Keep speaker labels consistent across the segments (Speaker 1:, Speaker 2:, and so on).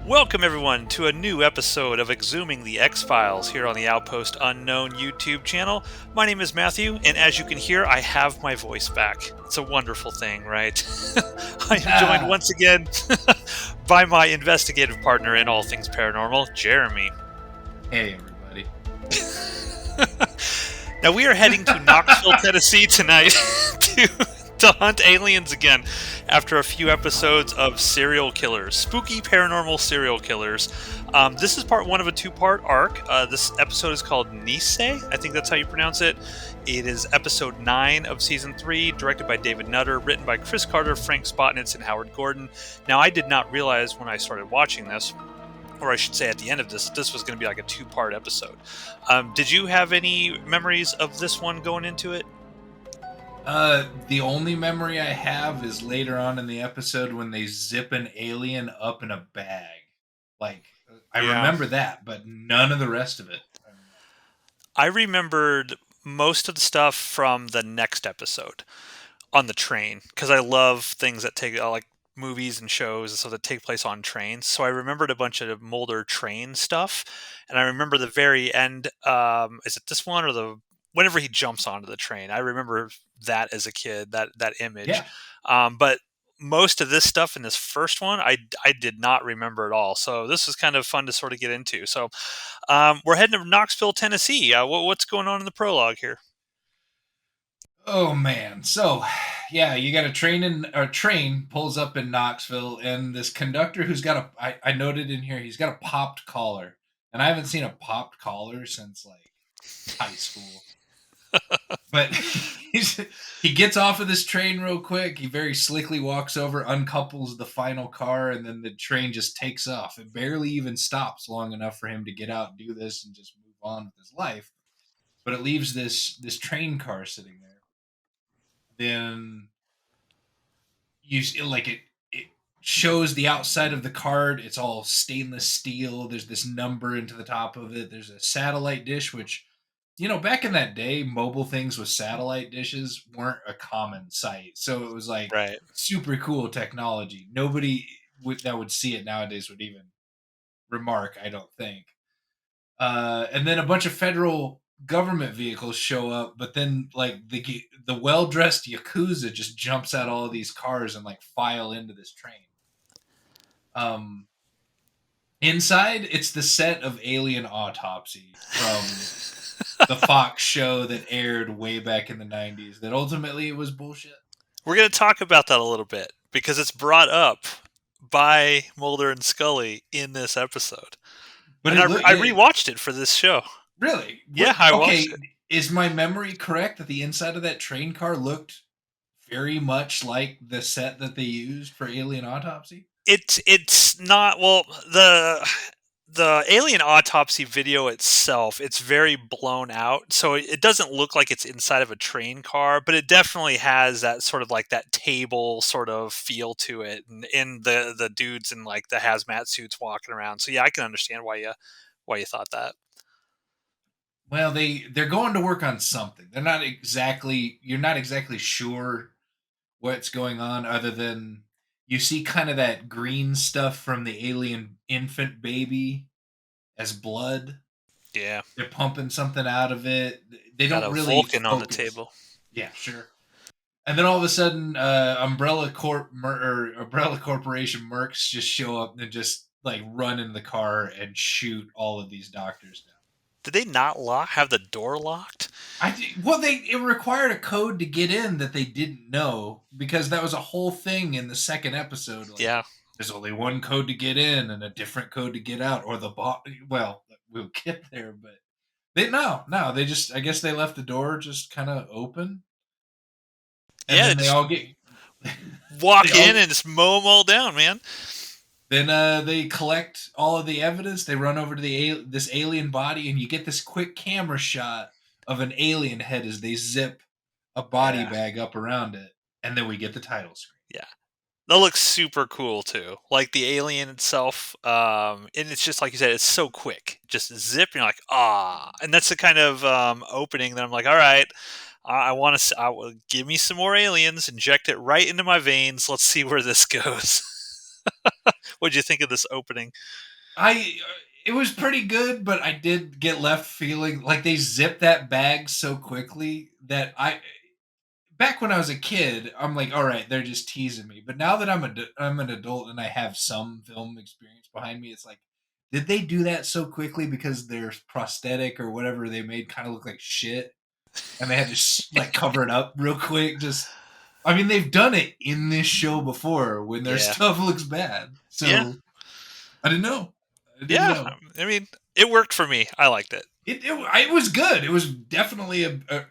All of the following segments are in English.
Speaker 1: Welcome, everyone, to a new episode of eXhuming the X-Files here on the Outpost Unknown YouTube channel. My name is Matthew, and as you can hear, I have my voice back. It's a wonderful thing, right? I am joined once again by my investigative partner in all things paranormal, Jeremy.
Speaker 2: Hey, everybody.
Speaker 1: Now, we are heading to Knoxville, Tennessee tonight to hunt aliens again after a few episodes of serial killers, spooky paranormal serial killers. This is part one of a two-part arc. This episode is called Nisei. I think that's how you pronounce it. It is episode 9 of season 3, directed by David Nutter, written by Chris Carter, Frank Spotnitz, and Howard Gordon. Now, I did not realize when I started watching this, or I should say at the end of this was going to be like a two-part episode. Did you have any memories of this one going into it?
Speaker 2: The only memory I have is later on in the episode when they zip an alien up in a bag. Like, I remember that, but none of the rest of it.
Speaker 1: I remembered most of the stuff from the next episode on the train, because I love things that take like movies and shows so that take place on trains. So I remembered a bunch of Mulder train stuff, and I remember the very end. Is it this one or the whenever he jumps onto the train? I remember that as a kid, that image.
Speaker 2: Yeah.
Speaker 1: But most of this stuff in this first one, I did not remember at all. So this was kind of fun to sort of get into. So we're heading to Knoxville, Tennessee. What's going on in the prologue here?
Speaker 2: Oh man. So, yeah, you got a train pulls up in Knoxville, and this conductor who's got I noted in here he's got a popped collar, and I haven't seen a popped collar since like high school. But he gets off of this train real quick. He very slickly walks over, uncouples the final car, and then the train just takes off. It barely even stops long enough for him to get out and do this and just move on with his life. But it leaves this train car sitting there. Then it shows the outside of the card. It's all stainless steel. There's this number into the top of it. There's a satellite dish, which, back in that day, mobile things with satellite dishes weren't a common sight. So it was like
Speaker 1: Right.
Speaker 2: super cool technology. Nobody that would see it nowadays would even remark, I don't think. And then a bunch of federal government vehicles show up, but then like the well dressed yakuza just jumps out all of these cars and like file into this train. Um, Inside, it's the set of Alien Autopsy from the Fox show that aired way back in the 90s that ultimately it was bullshit.
Speaker 1: We're going to talk about that a little bit because it's brought up by Mulder and Scully in this episode.
Speaker 2: But
Speaker 1: and I rewatched it for this show.
Speaker 2: Really?
Speaker 1: Yeah, I watched it.
Speaker 2: Is my memory correct that the inside of that train car looked very much like the set that they used for Alien Autopsy?
Speaker 1: It's not, well, the Alien Autopsy video itself, it's very blown out, so it doesn't look like it's inside of a train car, but it definitely has that sort of like that table sort of feel to it, and the dudes in like the hazmat suits walking around. So yeah, I can understand why you thought that.
Speaker 2: Well, they're going to work on something. You're not exactly sure what's going on, other than you see kind of that green stuff from the alien infant baby as blood.
Speaker 1: Yeah,
Speaker 2: they're pumping something out of it. They
Speaker 1: got
Speaker 2: don't
Speaker 1: a
Speaker 2: really
Speaker 1: Vulcan
Speaker 2: focus.
Speaker 1: on the table.
Speaker 2: Yeah, sure. And then all of a sudden, Umbrella Corporation mercs just show up and just like run in the car and shoot all of these doctors down.
Speaker 1: Did they not have the door locked?
Speaker 2: It required a code to get in that they didn't know, because that was a whole thing in the second episode. Like,
Speaker 1: Yeah,
Speaker 2: there's only one code to get in and a different code to get out, or well, we'll get there, but they just, I guess they left the door just kind of open, and
Speaker 1: yeah.
Speaker 2: then they all get
Speaker 1: walk in and just mow them all down, man.
Speaker 2: Then they collect all of the evidence. They run over to this alien body, and you get this quick camera shot of an alien head as they zip a body bag up around it, and then we get the title screen.
Speaker 1: Yeah, that looks super cool too. Like the alien itself, and it's just like you said, it's so quick. Just zip, and you're like, ah, and that's the kind of opening that I'm like, all right. I want to give me some more aliens, inject it right into my veins. Let's see where this goes. What'd you think of this opening?
Speaker 2: I it was pretty good, but I did get left feeling like they zipped that bag so quickly that I back when I was a kid, I'm like, all right, they're just teasing me. But now that I'm an adult and I have some film experience behind me, it's like, did they do that so quickly because their prosthetic or whatever they made kind of look like shit, and they had to like cover it up real quick? Just, I mean, they've done it in this show before when their
Speaker 1: Yeah.
Speaker 2: stuff looks bad.
Speaker 1: Yeah.
Speaker 2: So I didn't know. I didn't
Speaker 1: Yeah.
Speaker 2: know.
Speaker 1: I mean, it worked for me. I liked it.
Speaker 2: It was good. It was definitely a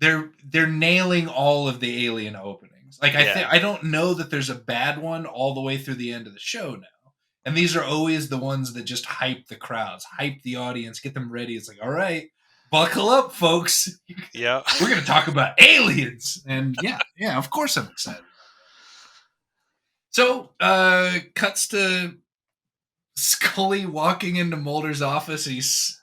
Speaker 2: they're nailing all of the Alien openings. Like
Speaker 1: Yeah.
Speaker 2: I don't know that there's a bad one all the way through the end of the show now. And these are always the ones that just hype the crowds, hype the audience, get them ready. It's like, all right, buckle up, folks.
Speaker 1: Yeah.
Speaker 2: We're gonna talk about aliens. And yeah, of course I'm excited about that. So cuts to Scully walking into Mulder's office. He's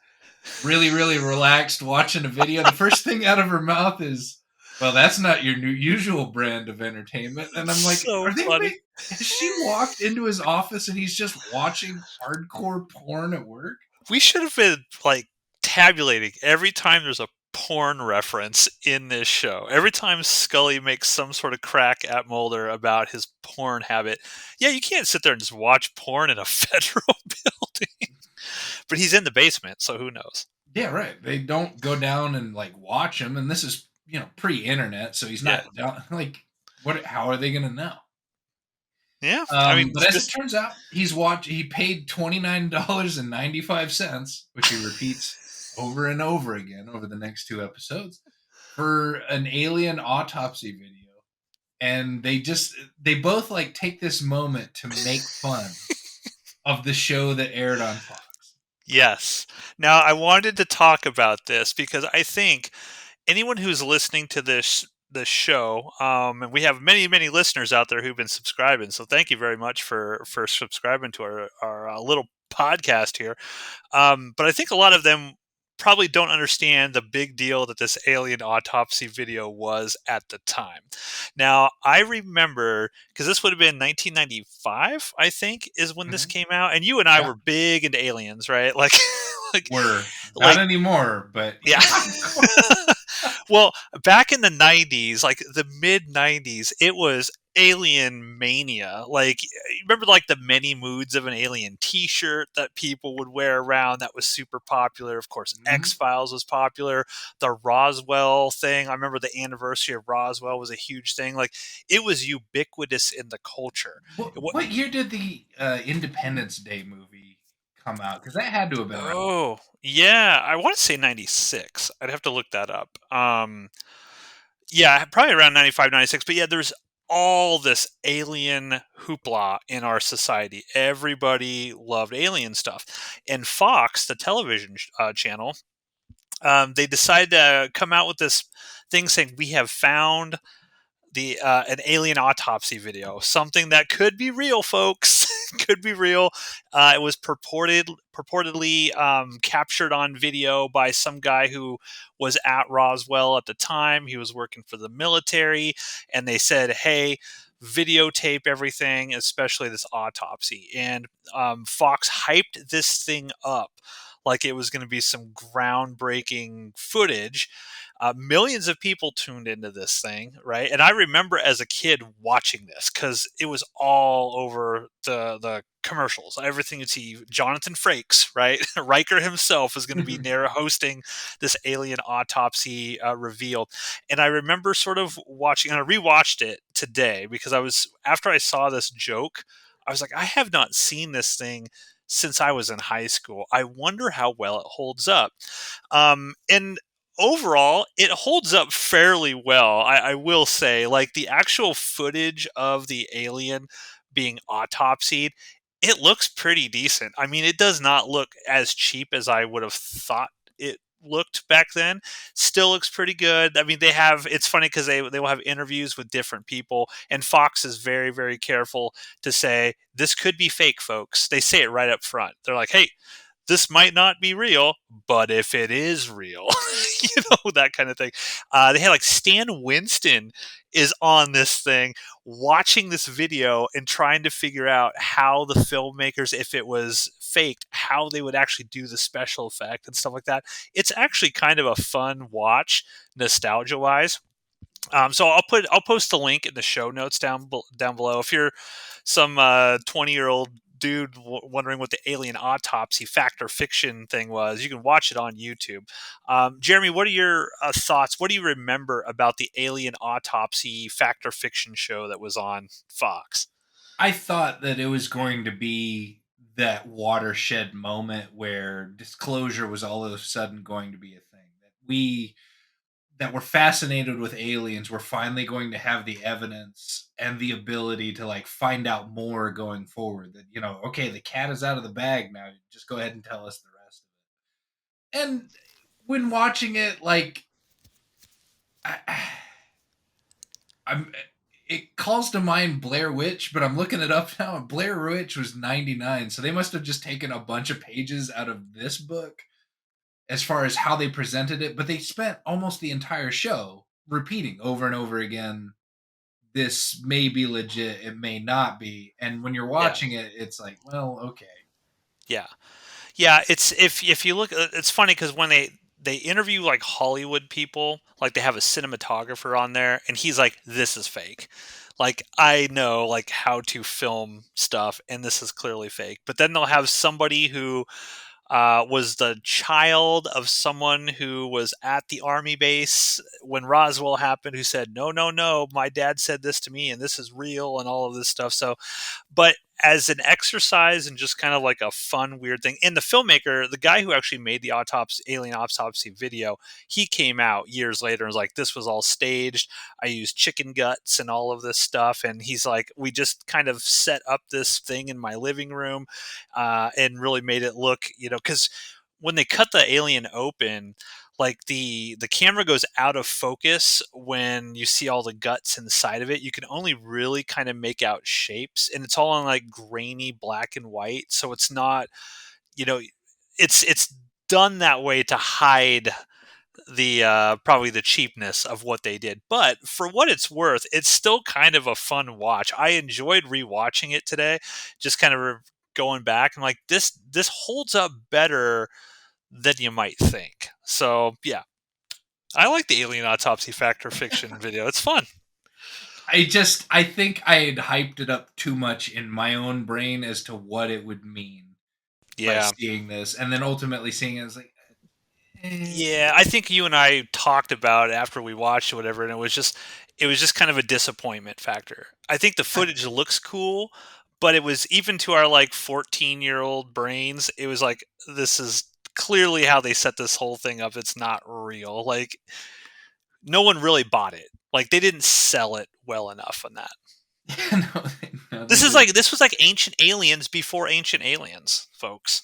Speaker 2: really, really relaxed watching a video. The first thing out of her mouth is, "Well, that's not your usual brand of entertainment." And I'm like,
Speaker 1: So
Speaker 2: "Are they?
Speaker 1: funny.
Speaker 2: Has she walked into his office and he's just watching hardcore porn at work?"
Speaker 1: We should have been like tabulating every time there's a porn reference in this show. Every time Scully makes some sort of crack at Mulder about his porn habit. Yeah, you can't sit there and just watch porn in a federal building. But he's in the basement, so who knows?
Speaker 2: Yeah, right. They don't go down and like watch him, and this is pre-internet, so he's
Speaker 1: Yeah.
Speaker 2: not down. Like, what? How are they going to know?
Speaker 1: Yeah. I mean,
Speaker 2: But as it
Speaker 1: just
Speaker 2: turns out, he paid $29.95, which he repeats over and over again over the next two episodes, for an alien autopsy video. And they both like take this moment to make fun of the show that aired on Fox.
Speaker 1: yes. Now I wanted to talk about this because I think anyone who's listening to this show, and we have many listeners out there who've been subscribing. So thank you very much for subscribing to our little podcast here. But I think a lot of them probably don't understand the big deal that this alien autopsy video was at the time. Now, I remember because this would have been 1995, I think, is when this
Speaker 2: Mhm.
Speaker 1: came out, and you and I
Speaker 2: Yeah,
Speaker 1: were big into aliens, right? Like, like,
Speaker 2: we're not
Speaker 1: like,
Speaker 2: anymore, but
Speaker 1: yeah. Well, back in the 90s, like the mid 90s, it was alien mania. Like, you remember like the many moods of an alien t-shirt that people would wear around that was super popular. Of course,
Speaker 2: Mhm.
Speaker 1: X-Files was popular. The Roswell thing, I remember the anniversary of Roswell was a huge thing. Like, it was ubiquitous in the culture.
Speaker 2: What year did the Independence Day movie come out? Because that had to have been around.
Speaker 1: Oh, yeah. I want to say 96. I'd have to look that up. Yeah, probably around 95, 96. But yeah, there's all this alien hoopla in our society. Everybody loved alien stuff. And Fox, the television channel, they decided to come out with this thing saying, we have found the an alien autopsy video, something that could be real, folks. Could be real. It was purportedly captured on video by some guy who was at Roswell at the time. He was working for the military, and they said, "Hey, videotape everything, especially this autopsy." And Fox hyped this thing up like it was going to be some groundbreaking footage. Millions of people tuned into this thing, right? And I remember as a kid watching this because it was all over the commercials. Everything you see, Jonathan Frakes, right? Riker himself is going to be there hosting this alien autopsy reveal. And I remember sort of watching, and I rewatched it today because after I saw this joke, I was like, I have not seen this thing since I was in high school. I wonder how well it holds up. And overall, it holds up fairly well. I will say, like the actual footage of the alien being autopsied, it looks pretty decent. I mean, it does not look as cheap as I would have thought it looked back then. Still looks pretty good. I mean, it's funny because they will have interviews with different people, and Fox is very careful to say this could be fake, folks. They say it right up front. They're like, hey, this might not be real, but if it is real, that kind of thing. They had like Stan Winston is on this thing watching this video and trying to figure out how the filmmakers, if it was faked, how they would actually do the special effect and stuff like that. It's actually kind of a fun watch, nostalgia wise. So I'll post a link in the show notes down below. If you're some 20-year-old dude wondering what the alien autopsy fact or fiction thing was, you can watch it on YouTube. Jeremy, what are your thoughts? What do you remember about the alien autopsy fact or fiction show that was on Fox?
Speaker 2: I thought that it was going to be that watershed moment where disclosure was all of a sudden going to be a thing. That we're fascinated with aliens, we're finally going to have the evidence and the ability to like find out more going forward. That, okay, the cat is out of the bag now. Just go ahead and tell us the rest of it. And when watching it, like I, I'm it calls to mind Blair Witch, but I'm looking it up now. Blair Witch was 99, so they must have just taken a bunch of pages out of this book as far as how they presented it, but they spent almost the entire show repeating over and over again, this may be legit, it may not be. And when you're
Speaker 1: Yeah,
Speaker 2: watching it, it's like, well, okay.
Speaker 1: yeah. Yeah, it's if you look, it's funny because when they interview like Hollywood people, like they have a cinematographer on there, and he's like, "This is fake." Like I know like how to film stuff, and this is clearly fake. But then they'll have somebody who was the child of someone who was at the army base when Roswell happened, who said, "No, no, no, my dad said this to me, and this is real," and all of this stuff. So but as an exercise and just kind of like a fun weird thing, and the filmmaker, the guy who actually made the alien autopsy video, he came out years later and was like, this was all staged, I used chicken guts and all of this stuff. And he's like, we just kind of set up this thing in my living room, and really made it look, because when they cut the alien open, like the camera goes out of focus when you see all the guts inside of it. You can only really kind of make out shapes, and it's all on like grainy black and white, so it's not, you know it's done that way to hide the probably the cheapness of what they did. But for what it's worth, it's still kind of a fun watch. I enjoyed rewatching it today, just kind of going back and like, this holds up better than you might think. So yeah, I like the alien autopsy fact or fiction video. It's fun.
Speaker 2: I think I had hyped it up too much in my own brain as to what it would mean by
Speaker 1: Yeah.
Speaker 2: seeing this. And then ultimately seeing it, I was like, eh.
Speaker 1: Yeah, I think you and I talked about it after we watched it, whatever, and it was just kind of a disappointment factor. I think the footage looks cool, but it was, even to our like 14-year-old brains, it was like, this is clearly how they set this whole thing up. It's not real. Like no one really bought it. Like they didn't sell it well enough on that.
Speaker 2: no, no, they did.
Speaker 1: This was like Ancient Aliens before Ancient Aliens, folks.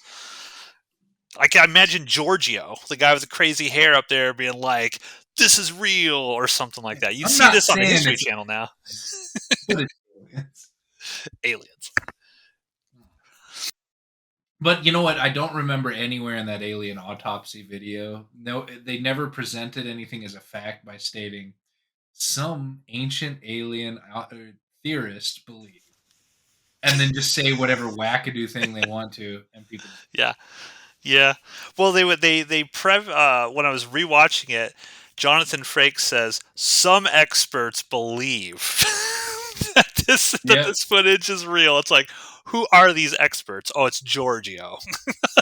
Speaker 1: I can imagine Giorgio, the guy with the crazy hair up there, being like, "This is real" or something like that. You
Speaker 2: I'm
Speaker 1: see
Speaker 2: not
Speaker 1: this on the
Speaker 2: saying
Speaker 1: History
Speaker 2: it's
Speaker 1: Channel now.
Speaker 2: but it's
Speaker 1: Aliens.
Speaker 2: But you know what? I don't remember anywhere in that alien autopsy video. No, they never presented anything as a fact by stating some ancient alien theorist believe, and then just say whatever wackadoo thing they want to, and people.
Speaker 1: Yeah, yeah. Well, when I was rewatching it, Jonathan Frakes says some experts believe that
Speaker 2: Yep.
Speaker 1: this footage is real. It's like, who are these experts? Oh, it's Giorgio.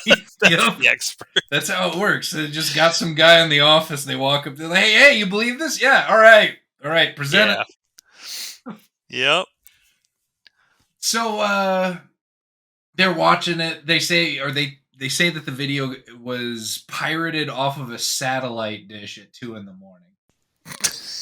Speaker 1: That's
Speaker 2: Yep.
Speaker 1: the expert.
Speaker 2: That's how it works. They just got some guy in the office. They walk up. They're like, "Hey, you believe this? Yeah. All right. Present it."
Speaker 1: Yeah. Yep.
Speaker 2: So they're watching it. They say, or they say that the video was pirated off of a satellite dish at 2 in the morning.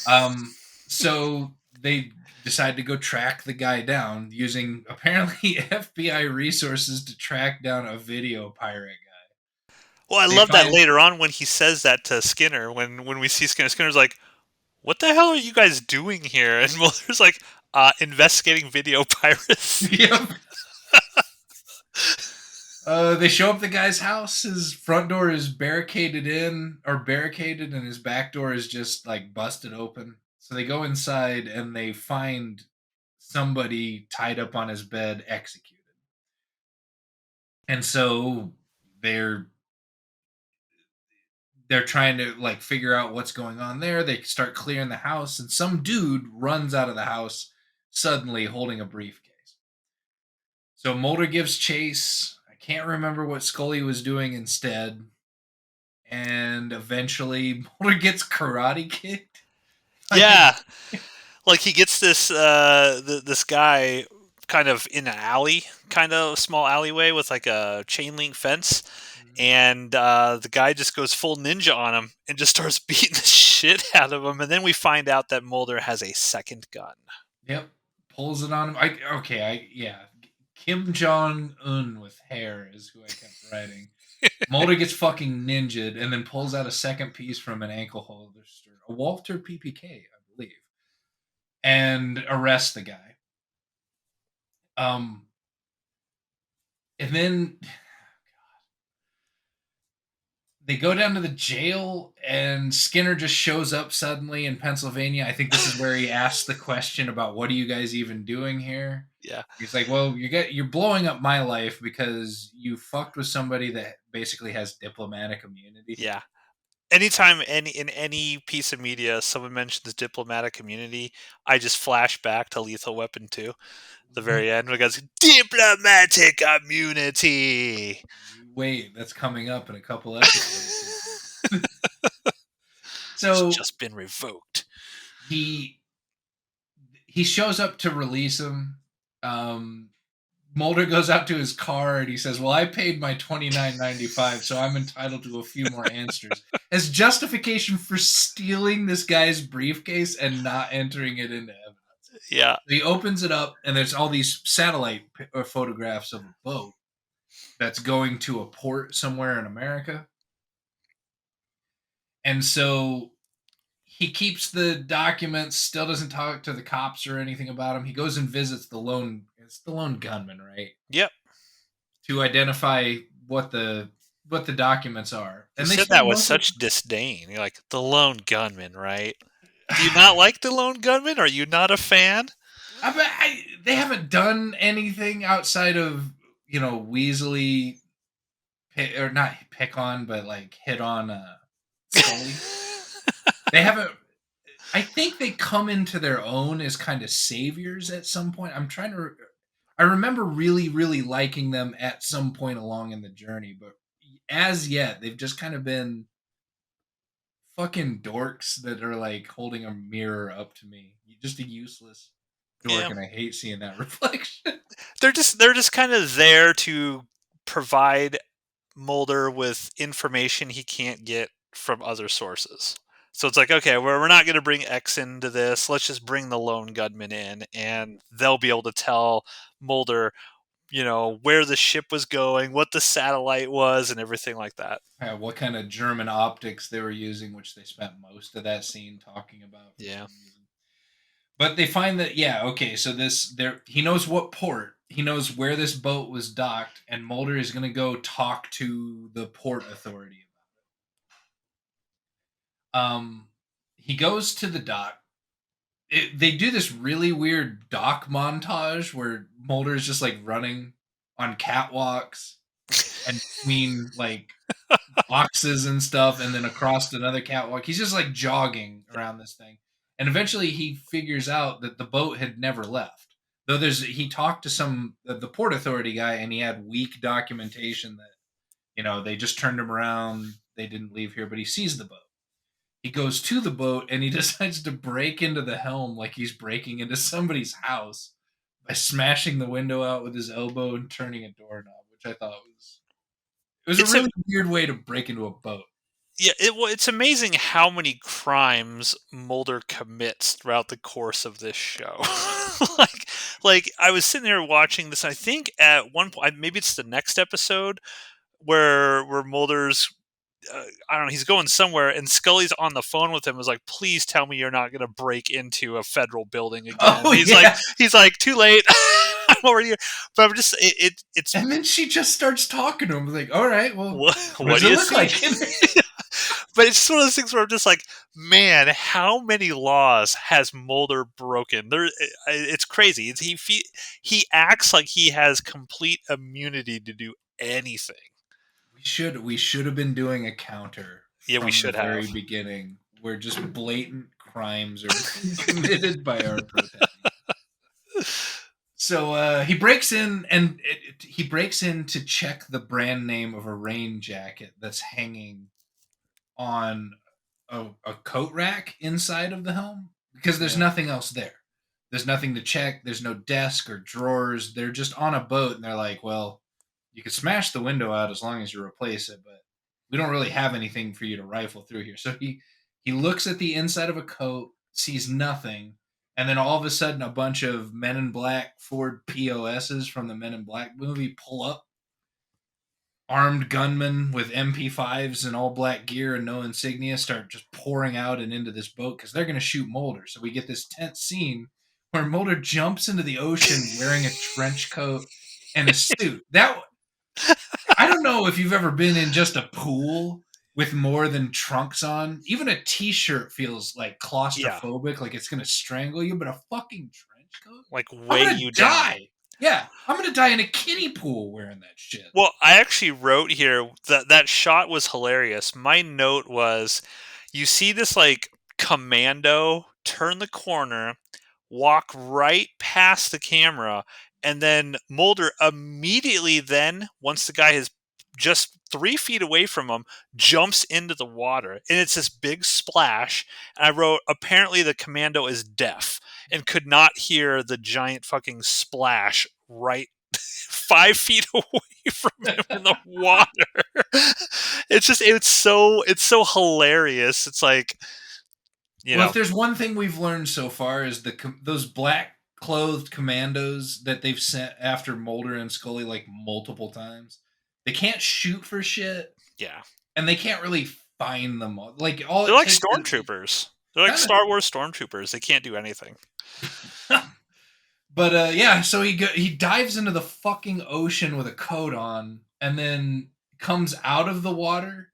Speaker 2: Um, so they decide to go track the guy down using apparently FBI resources to track down a video pirate guy.
Speaker 1: Well, I
Speaker 2: They
Speaker 1: love that
Speaker 2: find
Speaker 1: later on when he says that to Skinner. When we see Skinner, Skinner's like, "What the hell are you guys doing here?" And Mulder's like, "Investigating video piracy."
Speaker 2: yep. They show up the guy's house. His front door is barricaded, and his back door is just like busted open. So they go inside and they find somebody tied up on his bed, executed. And so they're they're trying to like figure out what's going on there. They start clearing the house, and some dude runs out of the house suddenly holding a briefcase. So Mulder gives chase. I can't remember what Scully was doing instead. And eventually Mulder gets karate kicked by his.
Speaker 1: Yeah, like he gets this guy kind of in an alley, kind of small alleyway with like a chain link fence, and the guy just goes full ninja on him and just starts beating the shit out of him. And then we find out that Mulder has a second gun.
Speaker 2: Yep, pulls it on him. Yeah. Kim Jong Un with hair is who I kept writing. Mulder gets fucking ninjaed and then pulls out a second piece from an ankle holster, a Walter PPK, I believe, and arrests the guy. And then they go down to the jail, and Skinner just shows up suddenly in Pennsylvania. I think this is where he asks the question about what are you guys even doing here?
Speaker 1: Yeah.
Speaker 2: He's like, well, you're blowing up my life because you fucked with somebody that basically has diplomatic immunity.
Speaker 1: Yeah. Anytime in any piece of media someone mentions diplomatic immunity, I just flash back to Lethal Weapon 2, the very end, where it goes, diplomatic immunity.
Speaker 2: You wait, that's coming up in a couple episodes.
Speaker 1: It's
Speaker 2: So
Speaker 1: just been revoked.
Speaker 2: he shows up to release him. Mulder goes out to his car and he says, well, I paid my $29.95, so I'm entitled to a few more answers. As justification for stealing this guy's briefcase and not entering it into evidence.
Speaker 1: Yeah.
Speaker 2: So he opens it up, and there's all these satellite photographs of a boat that's going to a port somewhere in America. And so he keeps the documents, still doesn't talk to the cops or anything about him. He goes and visits the lone gunman, right?
Speaker 1: Yep.
Speaker 2: To identify what the documents are.
Speaker 1: And they said that with such disdain. You're like, the lone gunman, right? Do you not like the lone gunman? Are you not a fan?
Speaker 2: They haven't done anything outside of, Weasley, or not pick on, but like hit on Scully. They haven't. I think they come into their own as kind of saviors at some point. I remember really, really liking them at some point along in the journey, but as yet, they've just kind of been fucking dorks that are like holding a mirror up to me. Just a useless dork, and I hate seeing that reflection.
Speaker 1: They're just kind of there to provide Mulder with information he can't get from other sources. So it's like, okay, we're not going to bring X into this. Let's just bring the lone gunman in, and they'll be able to tell Mulder, where the ship was going, what the satellite was, and everything like that.
Speaker 2: What kind of German optics they were using, which they spent most of that scene talking about.
Speaker 1: Yeah.
Speaker 2: But they find that, so he knows what port, he knows where this boat was docked, and Mulder is going to go talk to the port authority about it. He goes to the dock. They do this really weird dock montage where Mulder is just like running on catwalks and between like boxes and stuff, and then across another catwalk. He's just like jogging around this thing. And eventually he figures out that the boat had never left. Though he talked to the port authority guy, and he had weak documentation that, they just turned him around. They didn't leave here, but he sees the boat. He goes to the boat and he decides to break into the helm like he's breaking into somebody's house by smashing the window out with his elbow and turning a doorknob, which I thought was a really weird way to break into a boat.
Speaker 1: Yeah, it's amazing how many crimes Mulder commits throughout the course of this show. like I was sitting there watching this. I think at one point, maybe it's the next episode where Mulder's, I don't know, he's going somewhere, and Scully's on the phone with him. Is like, please tell me you're not going to break into a federal building again.
Speaker 2: Oh,
Speaker 1: he's like, too late. I'm already, but I'm just it's
Speaker 2: And then she just starts talking to him like, all right, well, what
Speaker 1: what
Speaker 2: does
Speaker 1: do
Speaker 2: it
Speaker 1: you
Speaker 2: look
Speaker 1: see?
Speaker 2: like in there?
Speaker 1: But it's just one of those things where I'm just like, man, how many laws has Mulder broken? It's crazy. He acts like he has complete immunity to do anything.
Speaker 2: We should have been doing a counter
Speaker 1: Yeah, we
Speaker 2: from the
Speaker 1: should have.
Speaker 2: very beginning where just blatant crimes are being committed by our protagonist. So he breaks in and he breaks in to check the brand name of a rain jacket that's hanging on a coat rack inside of the helm because there's
Speaker 1: Yeah.
Speaker 2: nothing else there. There's nothing to check. There's no desk or drawers. They're just on a boat and they're like, well, you could smash the window out as long as you replace it, but we don't really have anything for you to rifle through here. So he looks at the inside of a coat, sees nothing, and then all of a sudden a bunch of Men in Black Ford POSs from the Men in Black movie pull up, armed gunmen with MP5s and all black gear and no insignia start just pouring out and into this boat because they're going to shoot Mulder. So we get this tense scene where Mulder jumps into the ocean wearing a trench coat and a suit. That I don't know if you've ever been in just a pool with more than trunks on. Even a t-shirt feels like
Speaker 1: Yeah,
Speaker 2: claustrophobic, like it's going to strangle you, but a fucking trench coat?
Speaker 1: like
Speaker 2: I'm
Speaker 1: weigh
Speaker 2: going to
Speaker 1: you down.
Speaker 2: die. Yeah, I'm going to die in a kiddie pool wearing that shit.
Speaker 1: Well, I actually wrote here that that shot was hilarious. My note was, you see this like commando turn the corner, walk right past the camera, and then Mulder immediately then, once the guy is just 3 feet away from him, jumps into the water. And it's this big splash. And I wrote, apparently the commando is deaf and could not hear the giant fucking splash right 5 feet away from him in the water. It's so hilarious. It's like, you
Speaker 2: Well,
Speaker 1: know,
Speaker 2: if there's one thing we've learned so far is those black clothed commandos that they've sent after Mulder and Scully like multiple times. They can't shoot for shit,
Speaker 1: yeah,
Speaker 2: and they can't really find them. Like all
Speaker 1: they're
Speaker 2: it
Speaker 1: like
Speaker 2: takes is
Speaker 1: stormtroopers. They're like
Speaker 2: kind
Speaker 1: Star Wars stormtroopers. They can't do anything.
Speaker 2: of. But yeah, so he dives into the fucking ocean with a coat on, and then comes out of the water.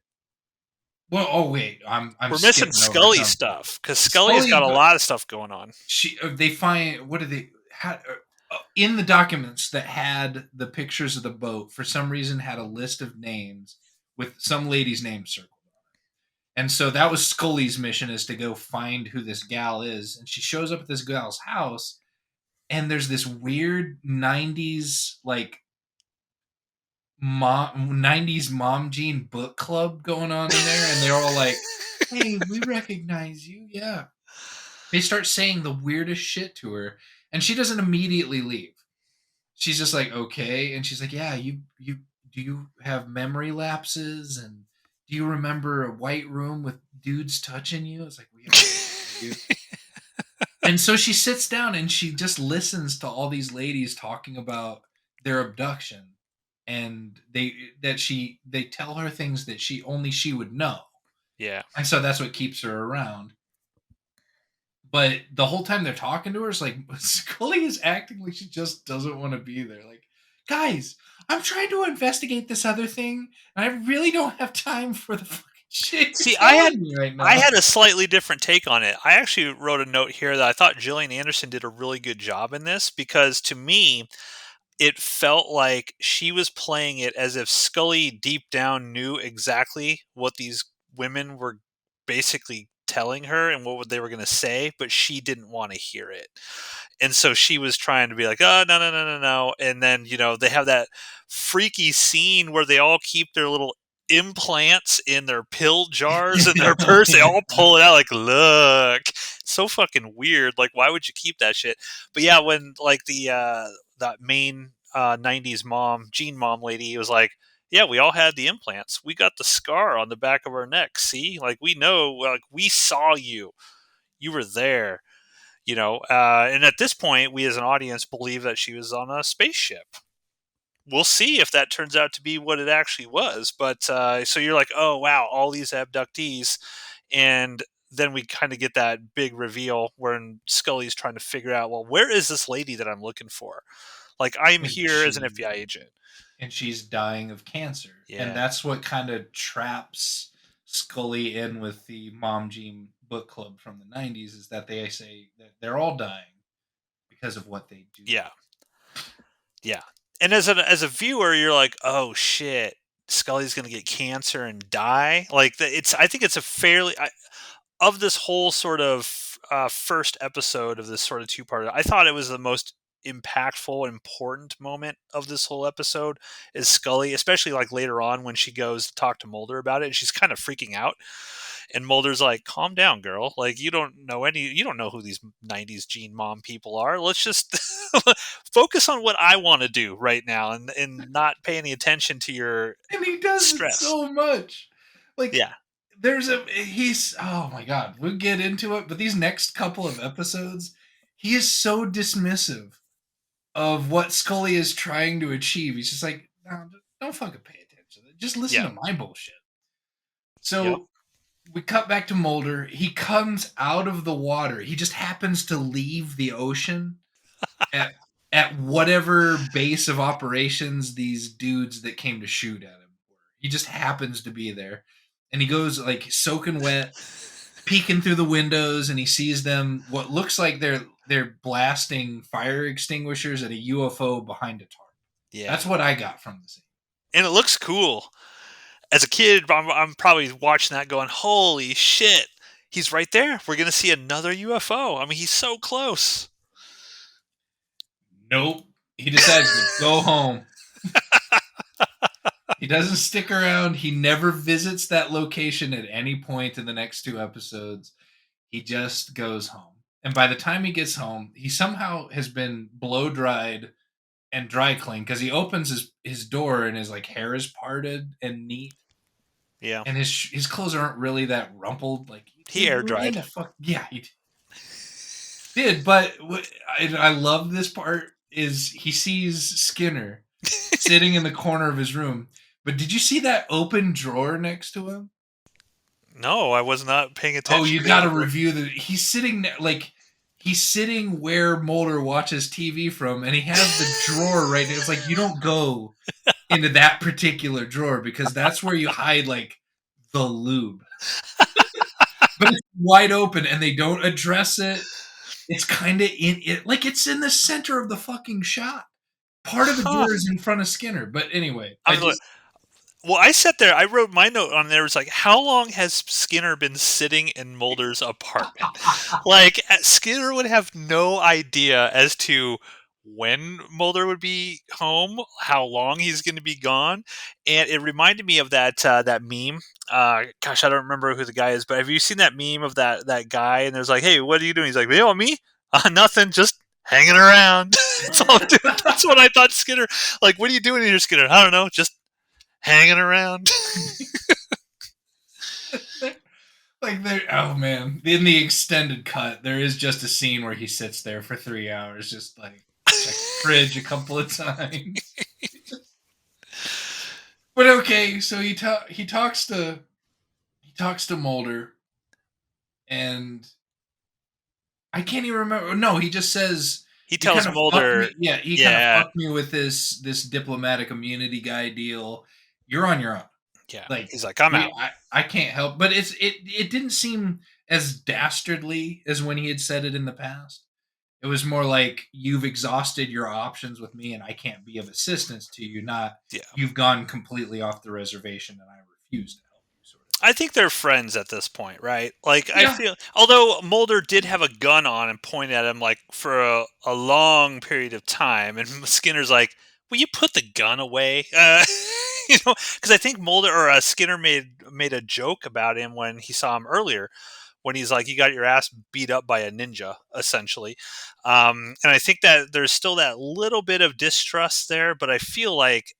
Speaker 2: Well, oh wait, I'm
Speaker 1: We're missing
Speaker 2: skipping over
Speaker 1: Scully
Speaker 2: something.
Speaker 1: stuff because Scully's got
Speaker 2: Scully
Speaker 1: a lot of stuff going on.
Speaker 2: they find what do they had in the documents that had the pictures of the boat for some reason had a list of names with some lady's name circled on it. And so that was Scully's mission is to go find who this gal is. And she shows up at this gal's house and there's this weird 90s like 90s mom jean book club going on in there and they're all like, "Hey, we recognize you." Yeah. They start saying the weirdest shit to her and she doesn't immediately leave. She's just like, "Okay." And she's like, "Yeah, you do you have memory lapses and do you remember a white room with dudes touching you?" It's like, "We have you." And so she sits down and she just listens to all these ladies talking about their abduction and they tell her things that she would know.
Speaker 1: Yeah.
Speaker 2: And so that's what keeps her around. But the whole time they're talking to her, it's like Scully is acting like she just doesn't want to be there. Like, guys, I'm trying to investigate this other thing, and I really don't have time for the fucking shit you're
Speaker 1: See,
Speaker 2: telling me right
Speaker 1: I
Speaker 2: now.
Speaker 1: had a slightly different take on it. I actually wrote a note here that I thought Gillian Anderson did a really good job in this because to me, it felt like she was playing it as if Scully deep down knew exactly what these women were basically telling her and what they were going to say, but she didn't want to hear it. And so she was trying to be like, oh, no, no, no, no, no. And then, they have that freaky scene where they all keep their little implants in their pill jars in their purse. They all pull it out like, look. So fucking weird. Like, why would you keep that shit? But yeah, when like that main 90s mom, Gene mom lady was like, yeah, we all had the implants. We got the scar on the back of our neck. See, like we know, like we saw you. You were there, And at this point, we as an audience believe that she was on a spaceship. We'll see if that turns out to be what it actually was. But so you're like, oh wow, all these abductees, and then we kind of get that big reveal when Scully's trying to figure out, well, where is this lady that I'm looking for? Like, I'm
Speaker 2: and
Speaker 1: here as an FBI agent.
Speaker 2: she's dying of cancer, and
Speaker 1: Yeah.
Speaker 2: that's what kind of traps Scully in with the Mom Jean book club from the '90s. Is that they say that they're all dying because of what they do.
Speaker 1: Yeah. Yeah. And as a viewer, you're like, "Oh shit, Scully's going to get cancer and die." Like it's I think it's a fairly of this whole sort of first episode of this sort of two-parter. I thought it was the most impactful, important moment of this whole episode is Scully, especially like later on when she goes to talk to Mulder about it, and she's kind of freaking out. And Mulder's like, "Calm down, girl. Like you don't know who these '90s Gene Mom people are. Let's just focus on what I want to do right now, and not pay any attention to your
Speaker 2: And he does it
Speaker 1: stress."
Speaker 2: so much. Like
Speaker 1: Yeah,
Speaker 2: he's oh my god, we'll get into it, but these next couple of episodes, he is so dismissive of what Scully is trying to achieve. He's just like, no, don't fucking pay attention. Just listen
Speaker 1: yeah,
Speaker 2: to my bullshit.
Speaker 1: yep,
Speaker 2: So we cut back to Mulder. He comes out of the water. He just happens to leave the ocean at whatever base of operations these dudes that came to shoot at him were. He just happens to be there. And he goes like soaking wet, peeking through the windows, and he sees them what looks like they're blasting fire extinguishers at a UFO behind a tarp.
Speaker 1: yeah.
Speaker 2: That's what I got from the scene.
Speaker 1: And it looks cool. As a kid, I'm probably watching that going, "Holy shit, he's right there. We're gonna see another UFO." I mean, he's so close.
Speaker 2: Nope. He decides to go home. He doesn't stick around. He never visits that location at any point in the next two episodes. He just goes home. And by the time he gets home, he somehow has been blow dried and dry cleaned because he opens his door and his like hair is parted and neat.
Speaker 1: Yeah,
Speaker 2: And his clothes aren't really that rumpled. Like,
Speaker 1: he
Speaker 2: dude,
Speaker 1: air
Speaker 2: you were in
Speaker 1: dried.
Speaker 2: the fuck. Yeah, he did. But I love this part is he sees Skinner sitting in the corner of his room. But did you see that open drawer next to him?
Speaker 1: No, I was not paying
Speaker 2: Oh,
Speaker 1: attention
Speaker 2: you
Speaker 1: to
Speaker 2: got
Speaker 1: the
Speaker 2: to
Speaker 1: door.
Speaker 2: review the. He's sitting there, like he's sitting where Mulder watches TV from, and he has the drawer right there. It's like you don't go into that particular drawer because that's where you hide like the lube. But it's wide open, and they don't address it. It's kind of in it, like it's in the center of the fucking shot. Part of the
Speaker 1: Huh.
Speaker 2: drawer is in front of Skinner, but anyway,
Speaker 1: I was like, well, I sat there. I wrote my note on there. It was like, how long has Skinner been sitting in Mulder's apartment? Like, Skinner would have no idea as to when Mulder would be home, how long he's going to be gone, and it reminded me of that meme. Gosh, I don't remember who the guy is, but have you seen that meme of that guy? And there's like, hey, what are you doing? He's like, you know me? Nothing, just hanging around. That's all I'm doing. That's what I thought Skinner. Like, what are you doing here, Skinner? I don't know, just hanging around.
Speaker 2: like there, oh man, in the extended cut, there is just a scene where he sits there for 3 hours, just like check the fridge a couple of times. But okay, so he talks to Mulder, and I can't even remember. No, he just says
Speaker 1: He
Speaker 2: you
Speaker 1: tells
Speaker 2: kind of fucked
Speaker 1: Mulder,
Speaker 2: me. Yeah, he kind of
Speaker 1: yeah,
Speaker 2: fucked me with this diplomatic immunity guy deal. You're on your own.
Speaker 1: yeah.
Speaker 2: Like
Speaker 1: He's like, I'm out.
Speaker 2: I can't help. But it didn't seem as dastardly as when he had said it in the past. It was more like you've exhausted your options with me, and I can't be of assistance to you. Not
Speaker 1: Yeah.
Speaker 2: you've gone completely off the reservation, and I refuse to help you. Sort of.
Speaker 1: I think they're friends at this point, right? Like, I
Speaker 2: Yeah,
Speaker 1: feel, although Mulder did have a gun on and pointed at him like for a long period of time, and Skinner's like, "Will you put the gun away?" Because I think Mulder or Skinner made a joke about him when he saw him earlier, when he's like, "You got your ass beat up by a ninja," essentially. And I think that there's still that little bit of distrust there, but I feel like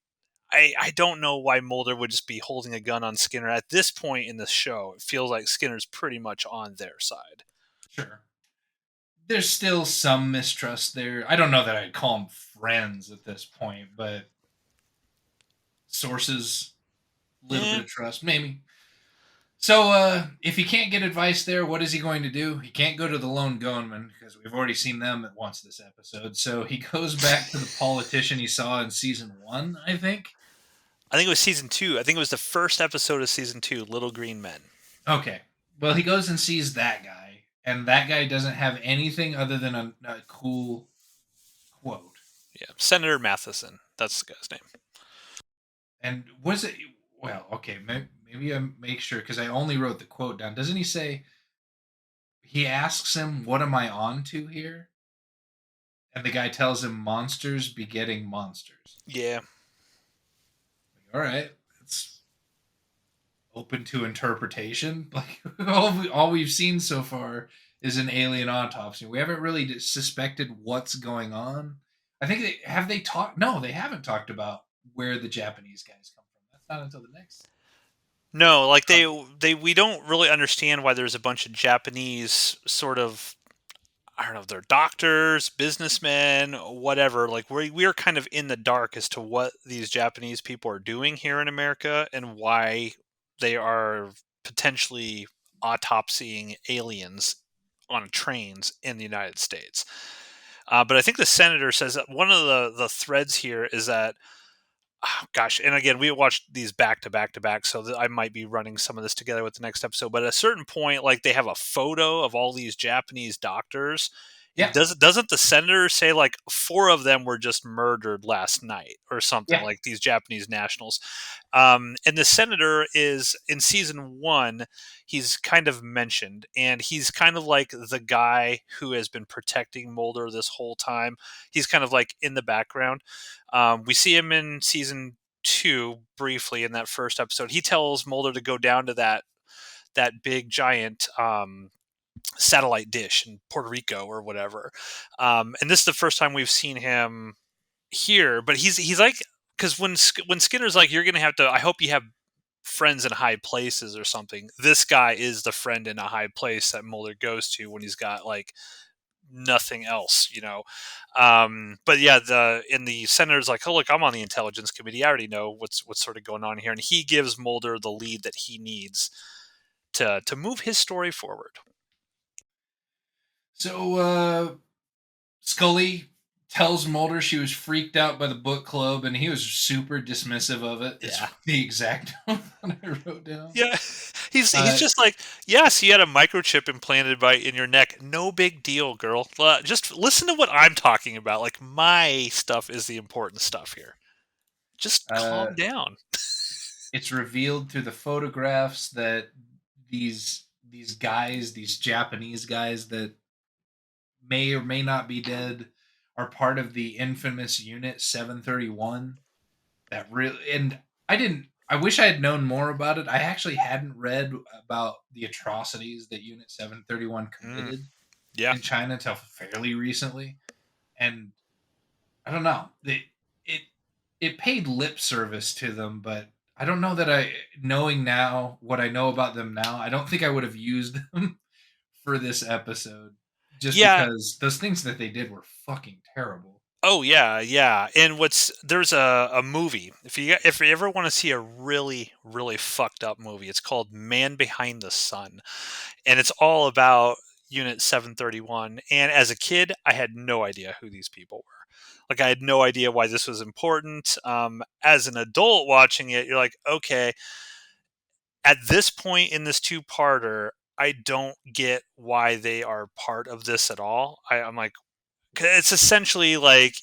Speaker 1: I don't know why Mulder would just be holding a gun on Skinner at this point in the show. It feels like Skinner's pretty much on their side.
Speaker 2: sure. There's still some mistrust there. I don't know that I'd call them friends at this point, but sources, a little bit
Speaker 1: Yeah,
Speaker 2: of trust, maybe. So, if he can't get advice there, what is he going to do? He can't go to the lone gunman because we've already seen them at once this episode. So he goes back to the politician he saw in season one, I think.
Speaker 1: I think it was season 2. I think it was the first episode of season 2, Little Green Men.
Speaker 2: Okay. Well, he goes and sees that guy, and that guy doesn't have anything other than a cool quote.
Speaker 1: Yeah, Senator Matheson. That's the guy's name.
Speaker 2: And was it? Well, okay, maybe I make sure because I only wrote the quote down. Doesn't he say? He asks him, "What am I on to here?" And the guy tells him, "Monsters begetting monsters."
Speaker 1: Yeah.
Speaker 2: Like, all right, it's open to interpretation. Like all we've seen so far is an alien autopsy. We haven't really suspected what's going on. I think they talked. No, they haven't talked about where the Japanese guys come from. That's not until the next.
Speaker 1: No, like
Speaker 2: Um,
Speaker 1: they we don't really understand why there's a bunch of Japanese sort of, I don't know, they're doctors, businessmen, whatever. Like we're kind of in the dark as to what these Japanese people are doing here in America and why they are potentially autopsying aliens on trains in the United States. But I think the senator says that one of the threads here is that, oh, gosh, and again, we watched these back to back to back, so I might be running some of this together with the next episode. But at a certain point, like they have a photo of all these Japanese doctors.
Speaker 2: yeah,
Speaker 1: Doesn't the senator say like 4 of them were just murdered last night or something,
Speaker 2: yeah.
Speaker 1: like these Japanese nationals? And the senator is in season 1. He's kind of mentioned, and he's kind of like the guy who has been protecting Mulder this whole time. He's kind of like in the background. We see him in season 2 briefly in that first episode. He tells Mulder to go down to that big giant satellite dish in Puerto Rico or whatever. And this is the first time we've seen him here. But he's like, because when Skinner's like, you're gonna have to. I hope you have friends in high places or something. This guy is the friend in a high place that Mulder goes to when he's got like nothing else. But yeah, the senator's like, oh look, I'm on the intelligence committee. I already know what's sort of going on here, and he gives Mulder the lead that he needs to move his story forward.
Speaker 2: So Scully tells Mulder she was freaked out by the book club, and he was super dismissive of it. It's
Speaker 1: Yeah.
Speaker 2: the exact one that I wrote down.
Speaker 1: Yeah, he's
Speaker 2: Uh,
Speaker 1: just like, yes, you had a microchip implanted in your neck. No big deal, girl. Just listen to what I'm talking about. Like my stuff is the important stuff here. Just
Speaker 2: uh,
Speaker 1: calm down.
Speaker 2: it's revealed through the photographs that these guys, these Japanese guys that may or may not be dead, are part of the infamous Unit 731. That really, and I didn't. I wish I had known more about it. I actually hadn't read about the atrocities that Unit 731
Speaker 1: Mm,
Speaker 2: committed
Speaker 1: yeah,
Speaker 2: in China until fairly recently, and I don't know. It it paid lip service to them, but I don't know that knowing now what I know about them now, I don't think I would have used them for this episode just
Speaker 1: yeah.
Speaker 2: because those things that they did were fucking terrible.
Speaker 1: Oh yeah, yeah. And there's a movie. If you ever want to see a really really fucked up movie, it's called Man Behind the Sun, and it's all about Unit 731. And as a kid, I had no idea who these people were. Like I had no idea why this was important. As an adult watching it, you're like, okay, at this point in this two-parter, I don't get why they are part of this at all. I'm like, 'cause it's essentially like,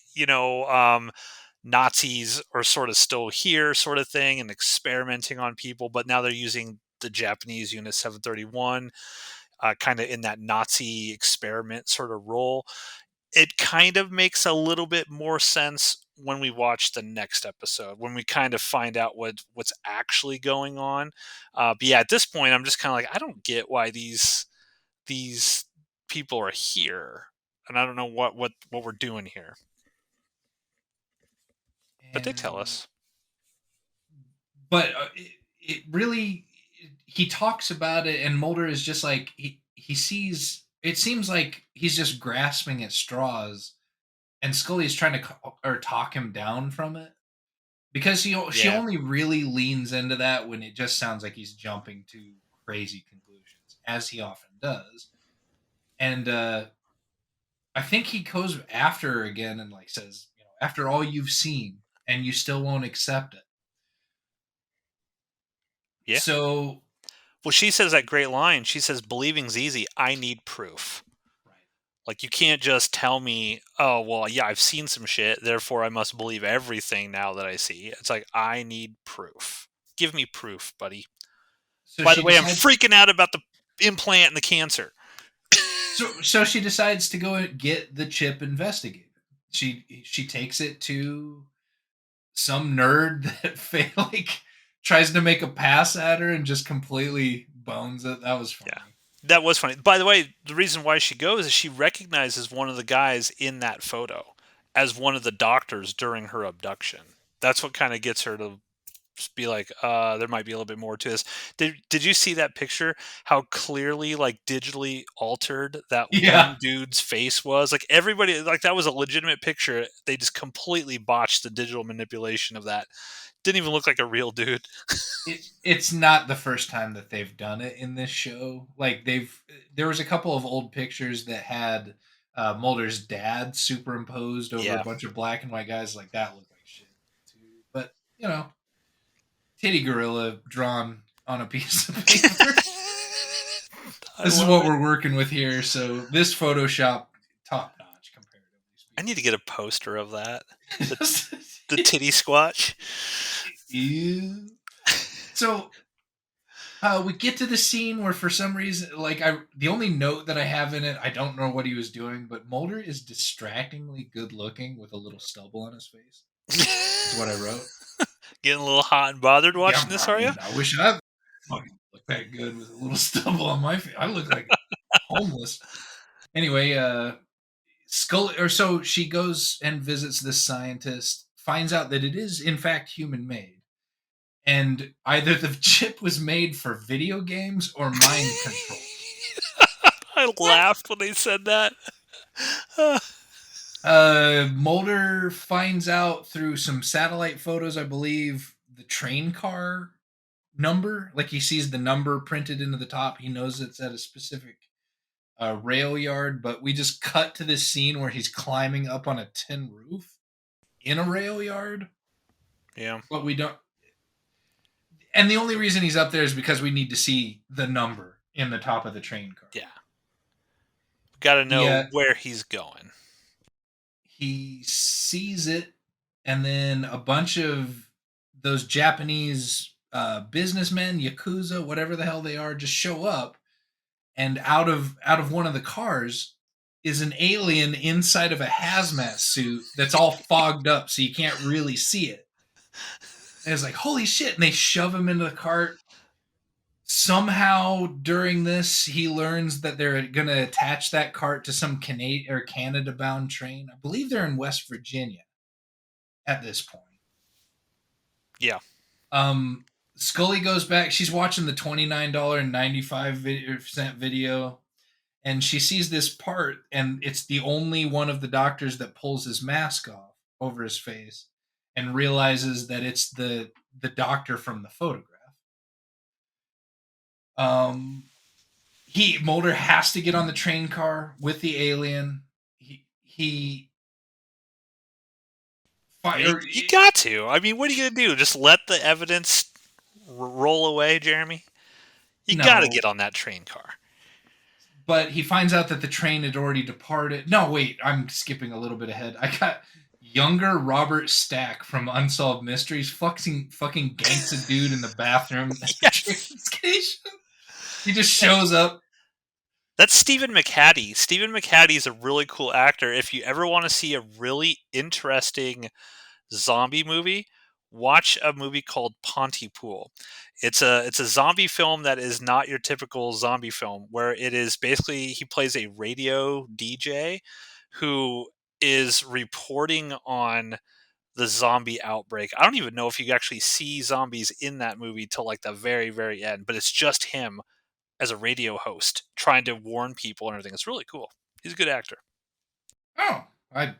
Speaker 1: Nazis are sort of still here, sort of thing, and experimenting on people, but now they're using the Japanese Unit 731, kind of in that Nazi experiment sort of role. It kind of makes a little bit more sense when we watch the next episode, when we kind of find out what's actually going on. But yeah, at this point, I'm just kind of like, I don't get why these people are here, and I don't know what we're doing here. But they tell
Speaker 2: And
Speaker 1: us.
Speaker 2: but it really he talks about it, and Mulder is just like he sees. It seems like he's just grasping at straws, and Scully is trying to or talk him down from it because she
Speaker 1: Yeah.
Speaker 2: only really leans into that when it just sounds like he's jumping to crazy conclusions, as he often does. And I think he goes after her again and like says, after all you've seen, and you still won't accept it.
Speaker 1: Yeah.
Speaker 2: So,
Speaker 1: Well, she says that great line. She says, "Believing's easy. I need proof."
Speaker 2: right.
Speaker 1: Like, you can't just tell me, "Oh, well, yeah, I've seen some shit, therefore I must believe everything now that I see." It's like, I need proof. Give me proof, buddy.
Speaker 2: So
Speaker 1: By the
Speaker 2: she
Speaker 1: way, I'm
Speaker 2: decides.
Speaker 1: freaking out about the implant and the cancer.
Speaker 2: So she decides to go and get the chip investigated. She takes it to some nerd that like tries to make a pass at her and just completely bones it. That was
Speaker 1: Yeah.
Speaker 2: funny.
Speaker 1: That was funny. By the way, the reason why she goes is she recognizes one of the guys in that photo as one of the doctors during her abduction. That's what kind of gets her to just be like, there might be a little bit more to this. Did you see that picture? How clearly, like, digitally altered that
Speaker 2: Yeah,
Speaker 1: one dude's face was? Like, everybody, like, that was a legitimate picture. They just completely botched the digital manipulation of that. Didn't even look like a real dude.
Speaker 2: it's not the first time that they've done it in this show. Like there was a couple of old pictures that had Mulder's dad superimposed over a
Speaker 1: Yeah.
Speaker 2: bunch of black and white guys. Like that looked like shit too. But titty gorilla drawn on a piece of paper.
Speaker 1: I
Speaker 2: This is
Speaker 1: love
Speaker 2: what
Speaker 1: it.
Speaker 2: we're working with here. So this Photoshop, top notch, comparatively
Speaker 1: I need to get a poster of that. The the
Speaker 2: speaking.
Speaker 1: titty squatch.
Speaker 2: Ew. So we get to the scene where, for some reason, like the only note that I have in it, I don't know what he was doing, but Mulder is distractingly good looking with a little stubble on his face. Is what I wrote.
Speaker 1: Getting a little hot and bothered
Speaker 2: Yeah,
Speaker 1: watching this,
Speaker 2: I
Speaker 1: are you?
Speaker 2: mean, I wish I fucking looked that good with a little stubble on my face. I look like homeless. Anyway, Scully, or so she goes and visits this scientist, finds out that it is in fact human made, and either the chip was made for video games or mind control.
Speaker 1: I
Speaker 2: What?
Speaker 1: laughed when they said that.
Speaker 2: Mulder finds out through some satellite photos, I believe, the train car number. Like he sees the number printed into the top. He knows it's at a specific rail yard, but we just cut to this scene where he's climbing up on a tin roof in a rail yard.
Speaker 1: Yeah.
Speaker 2: But we don't. And the only reason he's up there is because we need to see the number in the top of the train car.
Speaker 1: Yeah. Got to
Speaker 2: He
Speaker 1: know where he's going.
Speaker 2: he sees it, and then a bunch of those Japanese businessmen, yakuza, whatever the hell they are, just show up, and out of one of the cars is an alien inside of a hazmat suit that's all fogged up, so you can't really see it. And it's like, holy shit! And they shove him into the cart. Somehow during this, he learns that they're going to attach that cart to some Canada bound train. I believe they're in West Virginia at this point.
Speaker 1: Yeah.
Speaker 2: Um, Scully goes back. She's watching the $29.95 video, and she sees this part, and it's the only one of the doctors that pulls his mask off over his face, and realizes that it's the doctor from the photograph. Um, Mulder has to get on the train car with the alien. He
Speaker 1: You,
Speaker 2: fire.
Speaker 1: you got to. I mean, what are you going to do? Just let the evidence roll away, Jeremy? You got to
Speaker 2: No,
Speaker 1: get on that train car.
Speaker 2: but he finds out that the train had already departed. No, wait, I'm skipping a little bit ahead. I got younger Robert Stack from Unsolved Mysteries fucking ganks a dude in the bathroom at the train
Speaker 1: Yes.
Speaker 2: station. He just shows up.
Speaker 1: That's Stephen McHattie. Stephen McHattie is a really cool actor. If you ever want to see a really interesting zombie movie, watch a movie called Pontypool. It's a zombie film that is not your typical zombie film, where it is basically he plays a radio DJ who is reporting on the zombie outbreak. I don't even know if you actually see zombies in that movie till like the very very end, but it's just him as a radio host trying to warn people and everything. It's really cool. He's a good actor.
Speaker 2: Oh, I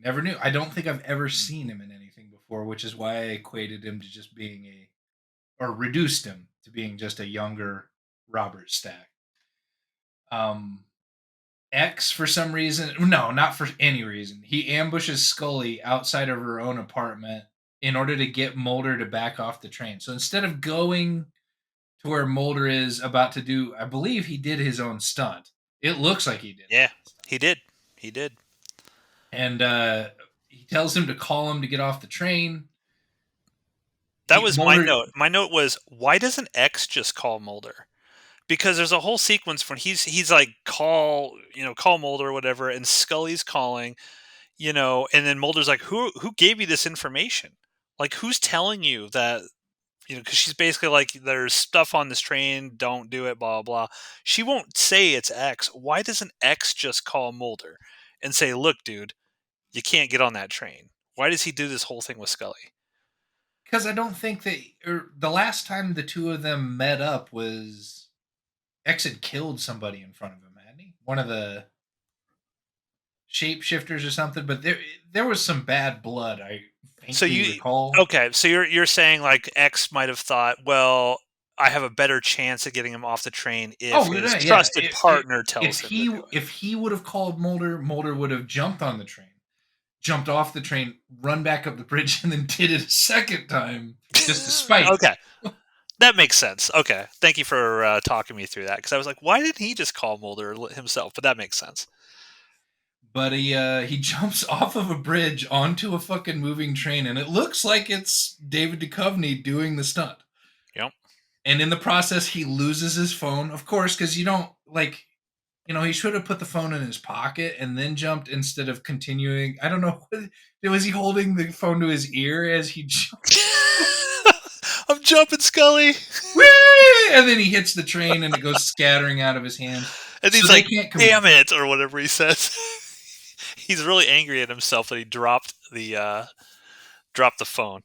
Speaker 2: never knew. I don't think I've ever seen him in anything before, which is why I equated him to just being or reduced him to being just a younger. Robert Stack. Um, X, for some reason, no, not for any reason, he ambushes Scully outside of her own apartment in order to get Mulder to back off the train. So instead of going to where Mulder is about to do, I believe he did his own stunt. It looks like he did his
Speaker 1: Yeah,
Speaker 2: own stunt.
Speaker 1: he did. He did.
Speaker 2: And he tells him to call him to get off the train.
Speaker 1: That was my
Speaker 2: Mulder,
Speaker 1: note. My note was, why doesn't X just call Mulder? Because there's a whole sequence when he's like call Mulder or whatever, and Scully's calling, and then Mulder's like, who gave you this information? Like, who's telling you that? Because she's basically like, there's stuff on this train, don't do it, blah blah. She won't say it's X. Why doesn't X just call Mulder and say, look, dude, you can't get on that train? Why does he do this whole thing with Scully?
Speaker 2: because I don't think the last time the two of them met up was X had killed somebody in front of him, hadn't he? One of the shapeshifters or something, but there was some bad blood, I
Speaker 1: So
Speaker 2: faintly
Speaker 1: you
Speaker 2: recall.
Speaker 1: okay? So you're saying like X might have thought, well, I have a better chance of getting him off the train if
Speaker 2: Oh
Speaker 1: his
Speaker 2: yeah.
Speaker 1: trusted partner tells
Speaker 2: If
Speaker 1: him to
Speaker 2: he
Speaker 1: do it.
Speaker 2: if he would have called Mulder, Mulder would have jumped on the train, jumped off the train, run back up the bridge, and then did it a second time just to spite him.
Speaker 1: Okay, that makes sense. Okay, thank you for talking me through that, because I was like, why didn't he just call Mulder himself? But that makes sense.
Speaker 2: But he jumps off of a bridge onto a fucking moving train, and it looks like it's David Duchovny doing the stunt.
Speaker 1: Yep.
Speaker 2: And in the process, he loses his phone, of course, because you don't like. He should have put the phone in his pocket and then jumped instead of continuing. I don't know. Was he holding the phone to his ear as he jumped?
Speaker 1: I'm jumping, Scully.
Speaker 2: Whee! And then he hits the train and it goes scattering out of his hand.
Speaker 1: And
Speaker 2: So
Speaker 1: he's
Speaker 2: they
Speaker 1: like,
Speaker 2: can't
Speaker 1: damn it, or whatever he says. He's really angry at himself that he dropped the phone.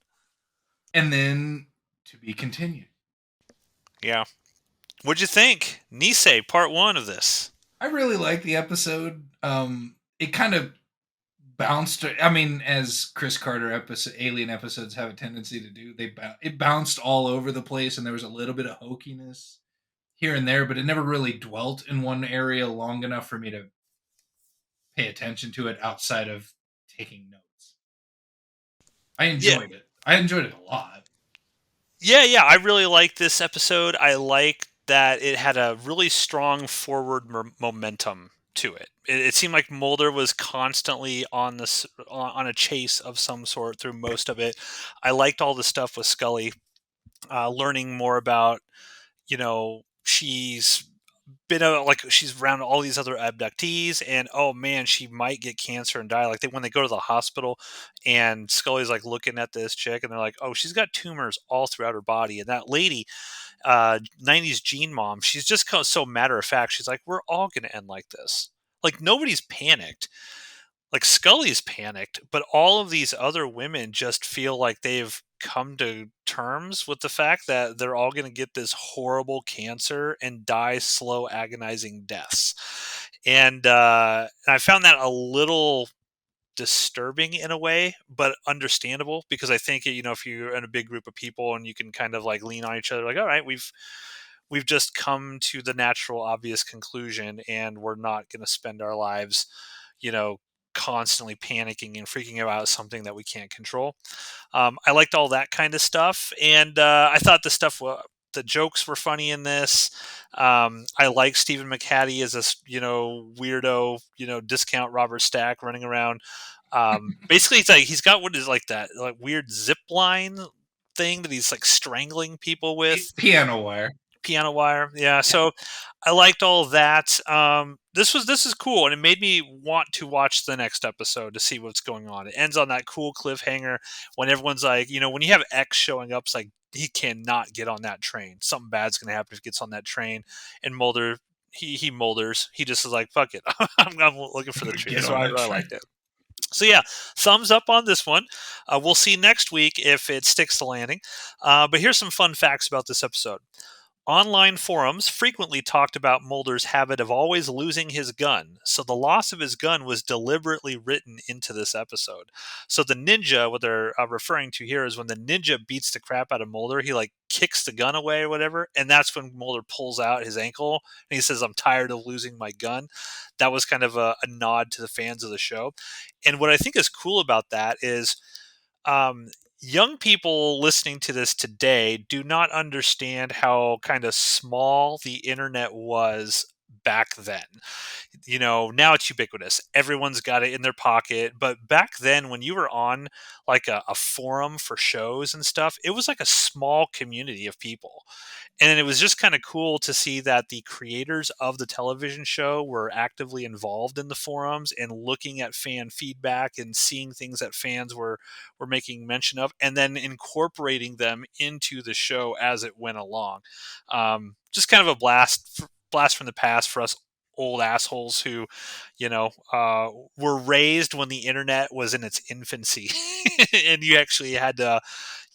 Speaker 2: And then to be continued.
Speaker 1: Yeah. What'd you think? Nisei, part one of this.
Speaker 2: I really like the episode. It kind of bounced. I mean, as Chris Carter Alien episodes have a tendency to do, it bounced all over the place, and there was a little bit of hokiness here and there, but it never really dwelt in one area long enough for me to pay attention to it outside of taking notes. I
Speaker 1: Yeah.
Speaker 2: enjoyed it. I enjoyed it a lot.
Speaker 1: Yeah. I really liked this episode. I like that it had a really strong forward momentum to it. It seemed like Mulder was constantly on a chase of some sort through most of it. I liked all the stuff with Scully, learning more about, she's she's around all these other abductees, and oh man, she might get cancer and die. Like when they go to the hospital, and Scully's like looking at this chick, and they're like, oh, she's got tumors all throughout her body. And that lady, 90s Gene Mom, she's just so matter of fact. She's like, we're all going to end like this. Like nobody's panicked. Like Scully's panicked, but all of these other women just feel like they've come to terms with the fact that they're all going to get this horrible cancer and die slow, agonizing deaths. And I found that a little disturbing in a way, but understandable, because I think, if you're in a big group of people and you can kind of like lean on each other, like, all right, we've just come to the natural, obvious conclusion, and we're not going to spend our lives, constantly panicking and freaking about something that we can't control. I liked all that kind of stuff, and I thought the jokes were funny in this. I like Stephen McHattie as this, weirdo, discount Robert Stack running around. Basically, it's like he's got what is like that like weird zip line thing that he's like strangling people with.
Speaker 2: Piano wire.
Speaker 1: Piano wire, yeah.
Speaker 2: Yeah.
Speaker 1: So I liked all that. This is cool, and it made me want to watch the next episode to see what's going on. It ends on that cool cliffhanger when everyone's like, when you have X showing up, it's like he cannot get on that train. Something bad's going to happen if he gets on that train. And Mulder, he Mulders. He just is like, fuck it, I'm looking for the truth. So I really liked it. So yeah, thumbs up on this one. We'll see next week if it sticks the landing. But here's some fun facts about this episode. Online forums frequently talked about Mulder's habit of always losing his gun, so the loss of his gun was deliberately written into this episode. So the ninja, what they're referring to here, is when the ninja beats the crap out of Mulder, he like kicks the gun away or whatever, and that's when Mulder pulls out his ankle and he says, "I'm tired of losing my gun." That was kind of a nod to the fans of the show, and what I think is cool about that is um, young people listening to this today do not understand how kind of small the internet was back then. You know, now it's ubiquitous. Everyone's got it in their pocket. But back then, when you were on like a forum for shows and stuff, it was like a small community of people. And it was just kind of cool to see that the creators of the television show were actively involved in the forums and looking at fan feedback and seeing things that fans were making mention of, and then incorporating them into the show as it went along. Just kind of a blast from the past for us old assholes who, were raised when the internet was in its infancy, and you actually had to,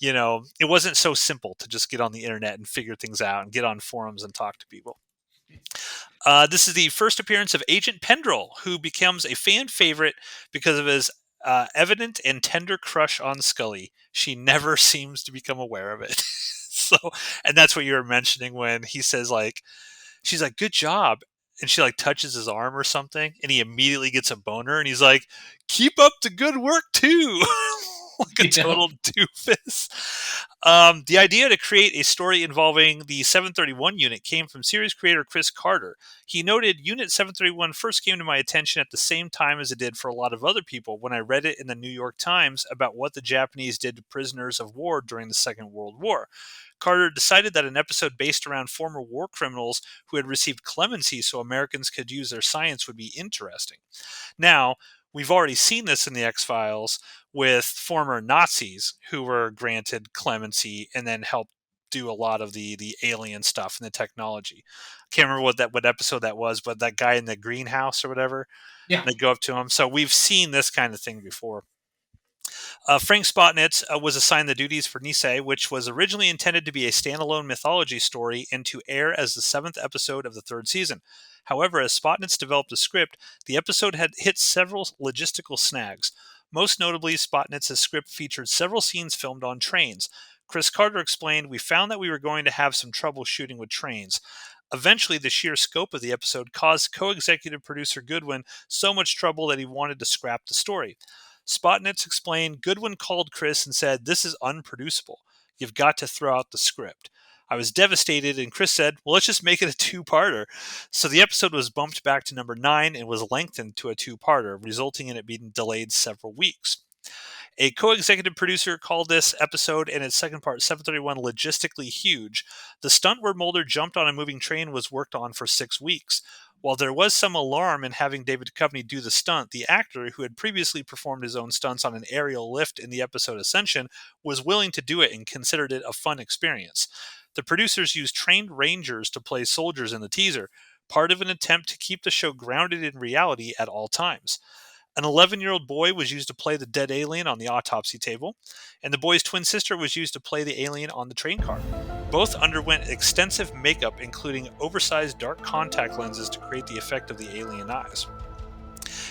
Speaker 1: it wasn't so simple to just get on the internet and figure things out and get on forums and talk to people. This is the first appearance of Agent Pendrell, who becomes a fan favorite because of his evident and tender crush on Scully. She never seems to become aware of it. So, and that's what you were mentioning when he says, like, she's like, "Good job." And she like touches his arm or something, and he immediately gets a boner, and he's like, "Keep up the good work too." Like a
Speaker 2: Yeah.
Speaker 1: total doofus. The idea to create a story involving the 731 unit came from series creator Chris Carter. He noted Unit 731 first came to my attention at the same time as it did for a lot of other people when I read it in the New York Times about what the Japanese did to prisoners of war during the Second World War. Carter decided that an episode based around former war criminals who had received clemency so Americans could use their science would be interesting. Now, we've already seen this in the X-Files with former Nazis who were granted clemency and then helped do a lot of the alien stuff and the technology. Can't remember what episode that was, but that guy in the greenhouse or whatever,
Speaker 2: Yeah.
Speaker 1: they go up to him. So we've seen this kind of thing before. Frank Spotnitz was assigned the duties for Nisei, which was originally intended to be a standalone mythology story and to air as the seventh episode of the third season. However, as Spotnitz developed the script, the episode had hit several logistical snags. Most notably, Spotnitz's script featured several scenes filmed on trains. Chris Carter explained, "We found that we were going to have some trouble shooting with trains. Eventually, the sheer scope of the episode caused co-executive producer Goodwin so much trouble that he wanted to scrap the story." Spotnitz explained, "Goodwin called Chris and said, 'This is unproducible. You've got to throw out the script.' I was devastated, and Chris said, 'Well, let's just make it a two-parter.' So the episode was bumped back to number 9 and was lengthened to a two-parter, resulting in it being delayed several weeks. A co-executive producer called this episode and its second part, 731, logistically huge. The stunt where Mulder jumped on a moving train was worked on for 6 weeks. While there was some alarm in having David Duchovny do the stunt, the actor, who had previously performed his own stunts on an aerial lift in the episode Ascension, was willing to do it and considered it a fun experience. The producers used trained rangers to play soldiers in the teaser, part of an attempt to keep the show grounded in reality at all times. An 11-year-old boy was used to play the dead alien on the autopsy table, and the boy's twin sister was used to play the alien on the train car. Both underwent extensive makeup, including oversized dark contact lenses to create the effect of the alien eyes.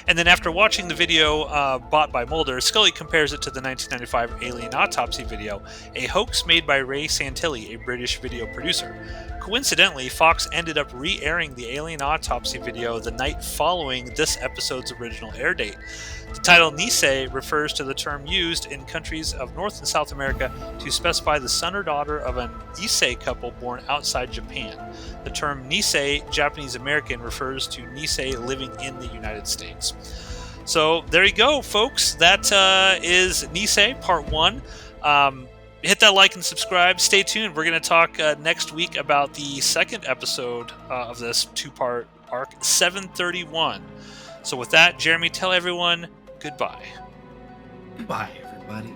Speaker 1: And then after watching the video bought by Mulder, Scully compares it to the 1995 Alien Autopsy video, a hoax made by Ray Santilli, a British video producer. Coincidentally, Fox ended up re-airing the Alien Autopsy video the night following this episode's original air date. The title Nisei refers to the term used in countries of North and South America to specify the son or daughter of an Issei couple born outside Japan. The term Nisei, Japanese American, refers to Nisei living in the United States. So there you go, folks. That is Nisei Part 1. Hit that like and subscribe. Stay tuned. We're going to talk next week about the second episode of this two-part arc, 731. So with that, Jeremy, tell everyone goodbye.
Speaker 2: Goodbye, everybody.